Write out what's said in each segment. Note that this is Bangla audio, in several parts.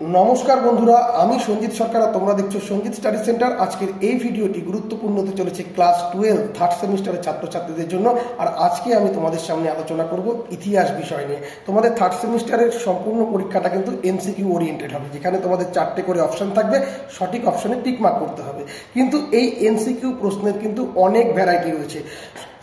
নমস্কার বন্ধুরা, আমি সঞ্জিত সরকার আর তোমরা দেখছো সঞ্জিত স্টাডি সেন্টার। আজকের এই ভিডিওটি গুরুত্বপূর্ণ হতে চলেছে ক্লাস 12 থার্ড সেমিস্টারের ছাত্রছাত্রীদের জন্য। আর আজকে আমি তোমাদের সামনে আলোচনা করব ইতিহাস বিষয় নিয়ে। তোমাদের থার্ড সেমিস্টারের সম্পূর্ণ পরীক্ষাটা কিন্তু এমসিকিউ ওরিয়েন্টেড হবে, যেখানে তোমাদের 4টে করে অপশন থাকবে, সঠিক অপশনে টিক মার্ক করতে হবে। কিন্তু এই এমসিকিউ প্রশ্নের কিন্তু অনেক ভ্যারাইটি রয়েছে।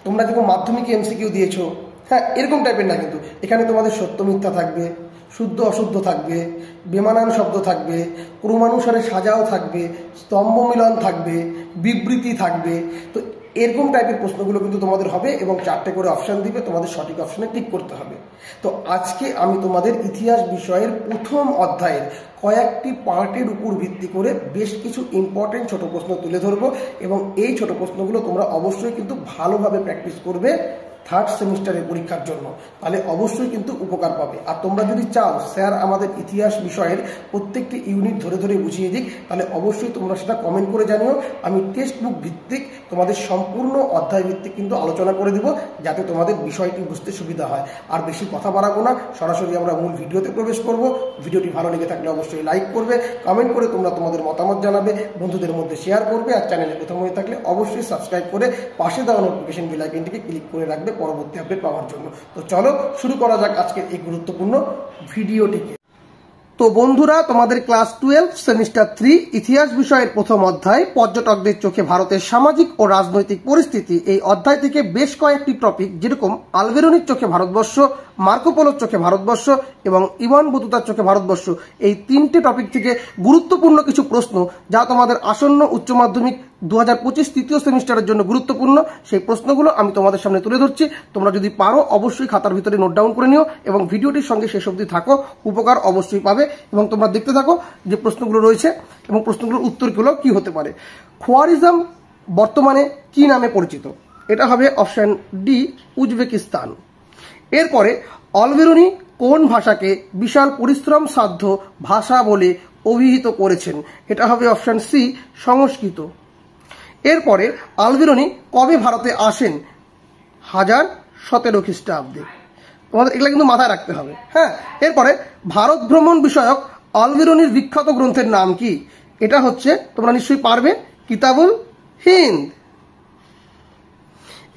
তোমরা যেরকম মাধ্যমিকে এমসিকিউ দিয়েছো, হ্যাঁ, এরকম টাইপের না, কিন্তু এখানে তোমাদের সত্য মিথ্যা থাকবে, শুদ্ধ অশুদ্ধ থাকবে, বেমানান শব্দ থাকবে, ক্রমানুসারে সাজাও থাকবে, স্তম্ভ মিলন থাকবে, বিবৃতি থাকবে। তো এরকম টাইপের প্রশ্নগুলো কিন্তু তোমাদের হবে এবং 4টে করে অপশান দিবে, তোমাদের সঠিক অপশানে টিক করতে হবে। তো আজকে আমি তোমাদের ইতিহাস বিষয়ের প্রথম অধ্যায়ের কয়েকটি পার্টের উপর ভিত্তি করে বেশ কিছু ইম্পর্টেন্ট ছোট প্রশ্ন তুলে ধরবো এবং এই ছোট প্রশ্নগুলো তোমরা অবশ্যই কিন্তু ভালোভাবে প্র্যাকটিস করবে থার্ড সেমিস্টারের পরীক্ষার জন্য, তাহলে অবশ্যই কিন্তু উপকার পাবে। আর তোমরা যদি চাও স্যার আমাদের ইতিহাস বিষয়ের প্রত্যেকটি ইউনিট ধরে ধরে বুঝিয়ে দিক, তাহলে অবশ্যই তোমরা সেটা কমেন্ট করে জানিও। আমি টেক্সট বুক ভিত্তিক তোমাদের সম্পূর্ণ অধ্যায় ভিত্তিক কিন্তু আলোচনা করে দিব, যাতে তোমাদের বিষয়টি বুঝতে সুবিধা হয়। আর বেশি কথা বাড়াবো না, সরাসরি আমরা মূল ভিডিওতে প্রবেশ করব। ভিডিওটি ভালো লেগে থাকলে অবশ্যই লাইক করবে, কমেন্ট করে তোমরা তোমাদের মতামত জানাবে, বন্ধুদের মধ্যে শেয়ার করবে। আর চ্যানেলে প্রথম হয়ে থাকলে অবশ্যই সাবস্ক্রাইব করে পাশে দেওয়া নোটিফিকেশন বেল আইকনটিকে ক্লিক করে রাখবে পরবর্তী আপডেট পাওয়ার জন্য। তো চলো শুরু করা যাক আজকের এই গুরুত্বপূর্ণ ভিডিওটিকে। তো বন্ধুরা, তোমাদের ক্লাস 12 সেমিস্টার 3 ইতিহাস বিষয়ের প্রথম অধ্যায় পর্যটকদের চোখে ভারতের সামাজিক ও রাজনৈতিক পরিস্থিতি, এই অধ্যায় থেকে বেশ কয়েকটি টপিক, যেরকম আলবেরনির চোখে ভারতবর্ষ, মার্কো পোলোর চোখে ভারতবর্ষ এবং ইভান বতুতার চোখে ভারতবর্ষ, এই 3টে টপিক থেকে গুরুত্বপূর্ণ কিছু প্রশ্ন, যা তোমাদের আসন্ন উচ্চ মাধ্যমিক 2025 তৃতীয় সেমিস্টারের জন্য গুরুত্বপূর্ণ, সেই প্রশ্নগুলো আমি তোমাদের সামনে তুলে ধরছি। তোমরা যদি পারো অবশ্যই খাতার ভিতরে নোট ডাউন করে নিও এবং ভিডিওটির সঙ্গে শেষ অবধি থাকো, উপকার অবশ্যই পাবে। এবং তোমরা দেখতে থাকো যে প্রশ্নগুলো রয়েছে এবং প্রশ্নগুলোর উত্তরগুলো কি হতে পারে। খোয়ারিজম বর্তমানে কি নামে পরিচিত? এটা হবে অপশন ডি, উজবেকিস্তান। এরপরে অলবেরনি কোন ভাষাকে বিশাল পরিশ্রম সাধ্য ভাষা বলে অভিহিত করেছেন? এটা হবে অপশন সি, সংস্কৃত। এরপরে আলবেরনি কবে ভারতে আসেন? 1017 খ্রিস্টাব্দে। তোমাদের এগুলো কিন্তু মাথায় রাখতে হবে, হ্যাঁ। এরপরে ভারত ভ্রমণ বিষয়ক আলবেরনির বিখ্যাত গ্রন্থের নাম কি? এটা হচ্ছে, তোমরা নিশ্চয়ই পারবে, কিতাবুল হিন্দ।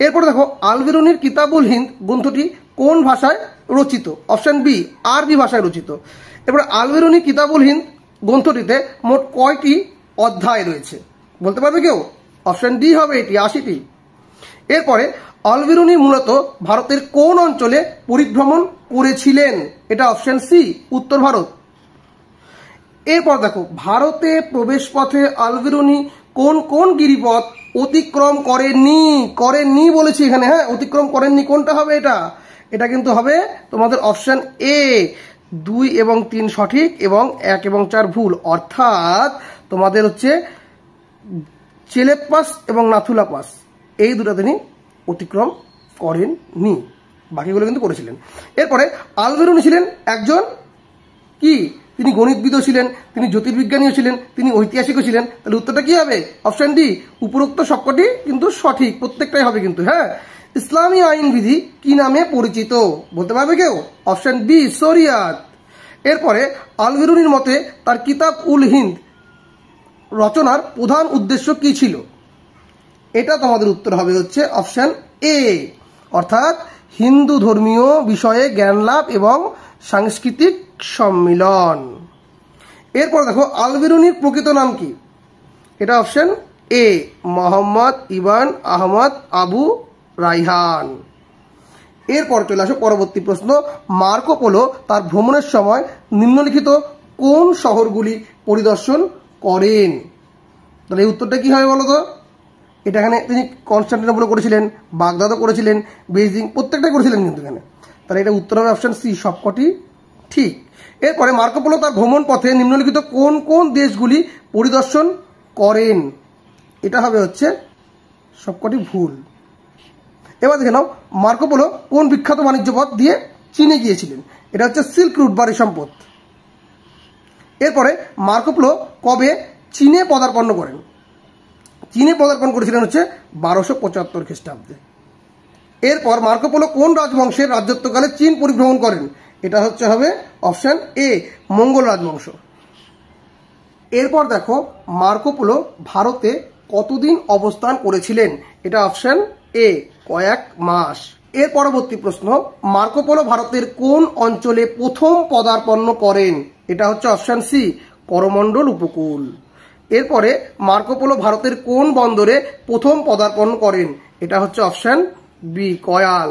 এরপরে দেখো, আলবেরনির কিতাবুল হিন্দ গ্রন্থটি কোন ভাষায় রচিত? অপশন বি, আরবি ভাষায় রচিত। এরপরে আলবেরনি কিতাবুল হিন্দ গ্রন্থটিতে মোট কয়টি অধ্যায় রয়েছে? বলতে পারবে কেউ? অপশন ডি হবে এটি, 80টি। এরপরে অলবেরনি মূলত ভারতের কোন অঞ্চলে পরিভ্রমণ করেছিলেন? এটা অপশন সি, উত্তর ভারত। এরপর দেখো, ভারতে প্রবেশ পথে অলবেরনি কোন কোন গিরিপথ অতিক্রম করেননি বলেছি এখানে, হ্যাঁ, অতিক্রম করেননি। কোনটা হবে এটা? এটা কিন্তু হবে তোমাদের অপশন এ, 2 এবং 3 সঠিক এবং 1 এবং 4 ভুল। অর্থাৎ তোমাদের হচ্ছে চেলেপ পাস এবং নাথুলা পাস, এই দুটো তিনি অতিক্রম করেননি, বাকিগুলো কিন্তু করেছিলেন। এরপরে আলবেরনি ছিলেন একজন কি? তিনি গণিতবিদও ছিলেন, তিনি জ্যোতির্বিজ্ঞানীও ছিলেন, তিনি ঐতিহাসিকও ছিলেন। তাহলে উত্তরটা কি হবে? অপশন ডি, উপরোক্ত সবকটি কিন্তু সঠিক, প্রত্যেকটাই হবে কিন্তু, হ্যাঁ। ইসলামী আইন বিধি কি নামে পরিচিত? বলতে পারবে কেউ? অপশন বি, শরিয়াত। এরপরে আলবেরনির মতে তার কিতাব উল হিন্দ রচনার প্রধান উদ্দেশ্য কি ছিল? এটা তোমাদের উত্তর হবে হচ্ছে অপশন এ, অর্থাৎ হিন্দু ধর্মীয় বিষয়ে জ্ঞান লাভ এবং সাংস্কৃতিক সম্মিলন। এরপর দেখো, আলবেরনির প্রকৃত নাম কি? এটা অপশন এ, মোহাম্মদ ইবন আহমদ আবু রাইহান। এরপর চলে আসো পরবর্তী প্রশ্ন। মার্কো পোলো তার ভ্রমণের সময় নিম্নলিখিত কোন শহরগুলি পরিদর্শন করেন? তাহলে এই উত্তরটা কি হবে বলো তো? এটা এখানে তিনি কনস্টান্টিনোপল করেছিলেন, বাগদাদও করেছিলেন, বেইজিং, প্রত্যেকটাই করেছিলেন কিন্তু এখানে। তাহলে এটা উত্তর হবে অপশন সি, সবকটি ঠিক। এরপরে মার্কো পোলো তার ভ্রমণ পথে নিম্নলিখিত কোন কোন দেশগুলি পরিদর্শন করেন? এটা হবে হচ্ছে সবকটি ভুল। এবার দেখে নাও, মার্কো পোলো কোন বিখ্যাত বাণিজ্য পথ দিয়ে চীনে গিয়েছিলেন? এটা হচ্ছে সিল্ক রুট বা রেশম পথ। এরপরে মার্কো পোলো কবে চীনে পদার্পণ করেন? চীনে পদার্পণ করেছিলেন হচ্ছে 1275 খ্রিস্টাব্দে। এরপর মার্কো পোলো কোন রাজবংশের রাজত্বকালে চীন পরিভ্রমণ করেন? এটা হচ্ছে হবে অপশন এ, মঙ্গল রাজবংশ। এরপর দেখো মার্কো পোলো ভারতে কতদিন অবস্থান করেছিলেন? এটা অপশন এ, কয়েক মাস। এর পরবর্তী প্রশ্ন, মার্কো পোলো ভারতের কোন অঞ্চলে প্রথম পদার্পণ করেন? এটা হচ্ছে অপশন সি, করমণ্ডল উপকূল। এরপরে মার্কো পোলো ভারতের কোন বন্দরে প্রথম পদার্পণ করেন? এটা হচ্ছে অপশন বি, কয়াল।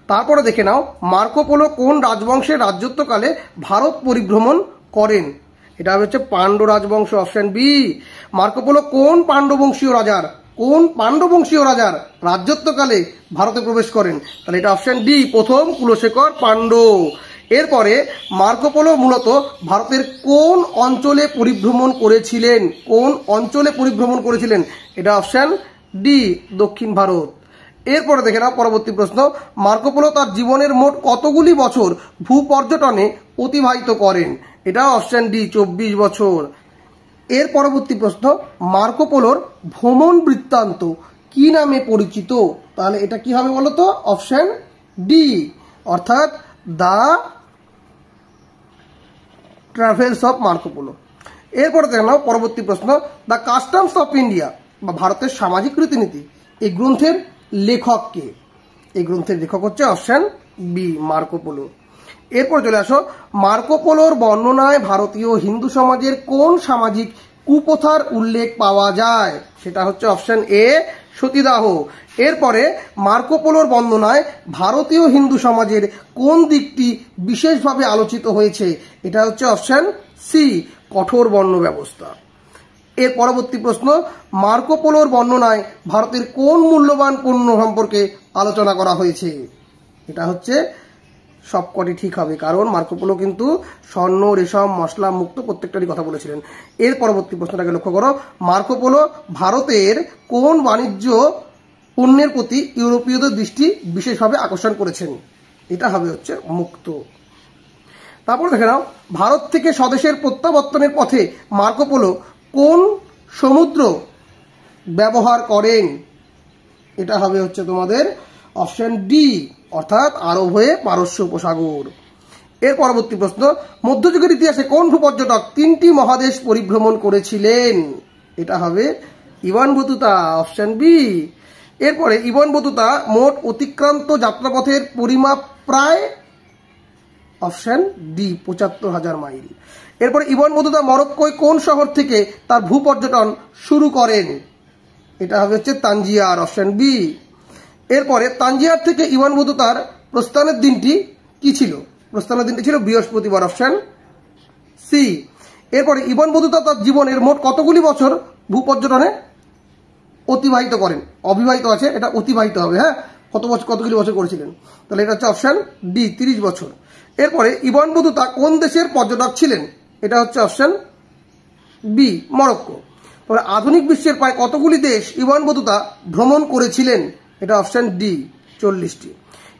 তারপরে দেখে নাও, মার্কো পোলো কোন রাজবংশের রাজত্বকালে ভারত পরিভ্রমণ করেন? এটা হচ্ছে পাণ্ড্য রাজবংশ, অপশন বি। মার্কো পোলো কোন পাণ্ডবংশীয় রাজার রাজত্বকালে ভারতে প্রবেশ করেন? তাহলে এটা অপশন ডি, প্রথম কুলশেখর পাণ্ড্য। এরপরে মার্কো পোলো মূলত ভারতের কোন অঞ্চলে পরিভ্রমণ করেছিলেন? এটা অপশন ডি, দক্ষিণ ভারত। এরপরে দেখে নাও পরবর্তী প্রশ্ন, মার্কো পোলো তার জীবনের মোট কতগুলি বছর ভূপর্যটনে অতিবাহিত করেন? এটা অপশন ডি, 24 বছর। এর পরবর্তী প্রশ্ন, মার্কো পোলোর ভ্রমণ বৃত্তান্ত কি নামে পরিচিত? তাহলে এটা কি হবে বলো তো? অপশন ডি, অর্থাৎ the travels of Marco polo. এরপরে দেখে নাও পরবর্তী প্রশ্ন, দ্য কাস্টমস অফ ইন্ডিয়া বা ভারতের সামাজিক রীতিনীতি এই গ্রন্থের লেখক কে? এই গ্রন্থের লেখক হচ্ছে অপশন বি, মার্কো পোলো। এরপর চলে আসো, মার্কো পোলোর বর্ণনায় ভারতীয় হিন্দু সমাজের কোন সামাজিক কুপ্রথার উল্লেখ পাওয়া যায়? সেটা হচ্ছে অপশন এ, সতীদাহ। এরপরে মার্কো পোলোর বর্ণনায় ভারতীয় হিন্দু সমাজের কোন দিকটি বিশেষভাবে আলোচিত হয়েছে? এটা হচ্ছে অপশন সি, কঠোর বর্ণ ব্যবস্থা। এর পরবর্তী প্রশ্ন, মার্কো পোলোর বর্ণনায় ভারতের কোন মূল্যবান পণ্য সম্পর্কে আলোচনা করা হয়েছে? এটা হচ্ছে সবকটি ঠিক হবে, কারণ মার্কো পোলো কিন্তু স্বর্ণ, রেশম, মশলা মুক্ত প্রত্যেকটারই কথা বলেছিলেন। এর পরবর্তী প্রশ্নটাকে লক্ষ্য করো, মার্কো পোলো ভারতের কোন বাণিজ্য পণ্যের প্রতি ইউরোপীয়দের দৃষ্টি বিশেষভাবে আকর্ষণ করেছেন? এটা হবে হচ্ছে মুক্ত। তারপর দেখে নাও, ভারত থেকে স্বদেশের প্রত্যাবর্তনের পথে মার্কো পোলো কোন সমুদ্র ব্যবহার করেন? এটা হবে হচ্ছে তোমাদের অপশন ডি, অর্থাৎ আরব হয়ে পারস্য উপসাগর। এর পরবর্তী প্রশ্ন, মধ্যযুগের ইতিহাসে কোন ভূপর্যটক 3টি মহাদেশ পরিভ্রমণ করেছিলেন? এটা হবে ইবান বতুতা, অপশন বি। এরপরে ইবান বতুতা মোট অতিক্রান্ত যাত্রাপথের পরিমাপ প্রায়, অপশন ডি, ৭৫,০০০ মাইল। এরপরে ইবান বতুতা মরক্কোয় কোন শহর থেকে তার ভূপর্যটন শুরু করেন? এটা হবে হচ্ছে তানজিয়ার, অপশন বি। এরপরে তানজিয়ার থেকে ইবান বতুতার প্রস্থানের দিনটি কি ছিল? প্রস্থানের দিনটি ছিল বৃহস্পতিবার, অপশন সি। এরপরে ইবান বতুতা তার জীবনের মোট কতগুলি বছর ভূপর্যটনে অতিবাহিত করেন? অবিবাহিত আছে, এটা অতিবাহিত হবে। হ্যাঁ, কতগুলি বছর করেছিলেন? তাহলে এটা হচ্ছে অপশন ডি, 30 বছর। এরপরে ইবান বতুতা কোন দেশের পর্যটক ছিলেন? এটা হচ্ছে অপশন বি, মরক্কো। তবে আধুনিক বিশ্বের প্রায় কতগুলি দেশ ইবান বতুতা ভ্রমণ করেছিলেন? এটা অপশন ডি, 40টি।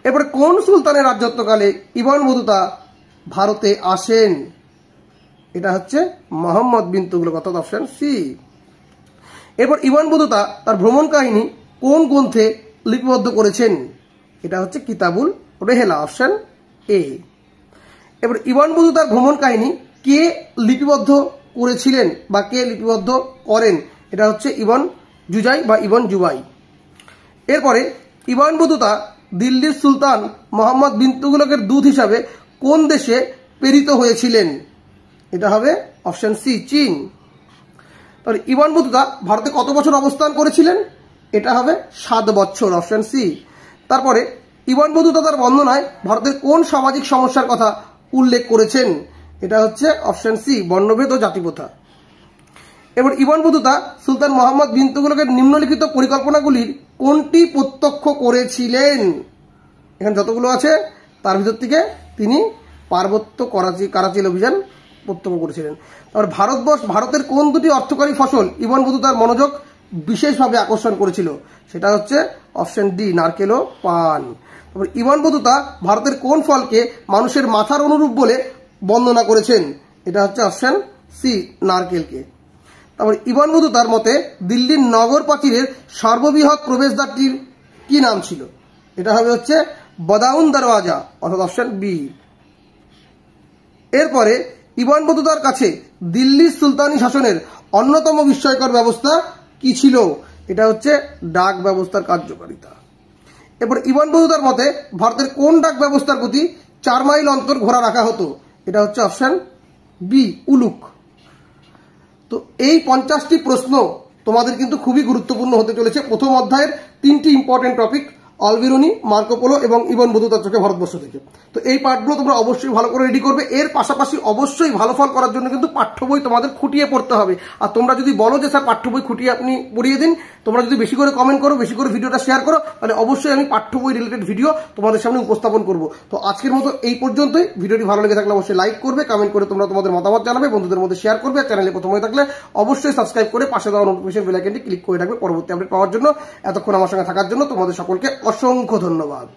এরপরে কোন সুলতানের রাজত্বকালে ইবান বতুতা ভারতে আসেন? এটা হচ্ছে মোহাম্মদ বিন তুগলক, অর্থাৎ অপশন সি। এরপর ইবান বতুতা তার ভ্রমণ কাহিনী কোন গ্রন্থে লিপিবদ্ধ করেছেন? এটা হচ্ছে কিতাবুল রেহেলা, অপশন এ। এবার ইবান বতুতার ভ্রমণ কাহিনী কে লিপিবদ্ধ করেছিলেন বা কে লিপিবদ্ধ করেন? এটা হচ্ছে ইবন জুজাই বা ইবন জুবাই। এরপরে ইবান বতুতা দিল্লির সুলতান মোহাম্মদ বিন তুগলকের দূত হিসাবে কোন দেশে প্রেরিত হয়েছিলেন? এটা হবে অপশন সি, চীন। তাহলে ইবান বতুতা ভারতে কত বছর অবস্থান করেছিলেন? এটা হবে 7 বছর, অপশন সি। তারপরে ইবান বতুতা তার বর্ণনায় ভারতের কোন সামাজিক সমস্যার কথা উল্লেখ করেছেন? এটা হচ্ছে অপশন সি, বর্ণভেদ ও জাতিপ্রথা। এবার ইবান বতুতা সুলতান মোহাম্মদ বিন তুগলকের নিম্নলিখিত পরিকল্পনাগুলির কোনটি প্রত্যক্ষ করেছিলেন? এখানে যতগুলো আছে তার ভিতর থেকে তিনি পার্বত্য কারাচিল অভিযান প্রত্যক্ষ করেছিলেন। তারপর ভারতের কোন দুটি অর্থকরী ফসল ইবান বতুতার মনোযোগ বিশেষভাবে আকর্ষণ করেছিল? সেটা হচ্ছে অপশন ডি, নারকেল ও পান। তারপর ইবান বতুতা ভারতের কোন ফলকে মানুষের মাথার অনুরূপ বলে বর্ণনা করেছেন? এটা হচ্ছে অপশন সি, নারকেলকে। তারপর ইবান বতুতার মতে দিল্লির নগর প্রাচীরের সর্ববৃহৎ প্রবেশদ্বারটির কি নাম ছিল? এটা হবে হচ্ছে বদাউন দরওয়াজা, অর্থাৎ অপশন বি। এরপরে ইবন বতুতার কাছে দিল্লির সুলতানি শাসনের অন্যতম বিস্ময়কর ব্যবস্থা কি ছিল? এটা হচ্ছে ডাক ব্যবস্থার কার্যকারিতা। এরপর ইবন বতুতার মতে ভারতের কোন ডাক ব্যবস্থার প্রতি 4 মাইল অন্তর ঘোড়া রাখা হতো? এটা হচ্ছে অপশন বি, উলুক। তো এই 50টি প্রশ্ন তোমাদের কিন্তু খুবই গুরুত্বপূর্ণ হতে চলেছে। প্রথম অধ্যায়ের 3টি important topic, Al-Biruni, Marco polo এবং ইবন বতুতার চোখে ভারতবর্ষ থেকে। তো এই পার্টগুলো তোমরা অবশ্যই ভালো করে রেডি করবে। এর পাশাপাশি অবশ্যই ভালো ফল করার জন্য কিন্তু পাঠ্য বই তোমাদের খুঁটিয়ে পড়তে হবে। আর তোমরা যদি বলো যে স্যার পাঠ্য বই খুঁটিয়ে আপনি পড়িয়ে দিন, তোমরা যদি বেশি করে কমেন্ট করো, বেশি করে ভিডিওটা শেয়ার করো, তাহলে অবশ্যই আমি পাঠ্য বই রিলেটেড ভিডিও তোমাদের সামনে উপস্থাপন করব। তো আজকের মতো এই পর্যন্তই। ভিডিওটি ভালো লেগে থাকলে অবশ্যই লাইক করবে, কমেন্ট করে তোমরা তোমাদের মতামত জানাবে, বন্ধুদের মধ্যে শেয়ার করবে। চ্যানেলে প্রথম হয়ে থাকলে অবশ্যই সাবস্ক্রাইব করে পাশে দেওয়া নোটিফিকেশন বেল আইকনটি ক্লিক করে রাখবে পরবর্তী আপডেট পাওয়ার জন্য। এতক্ষণ আমার সঙ্গে থাকার জন্য তোমাদের সকলকে অসংখ্য ধন্যবাদ।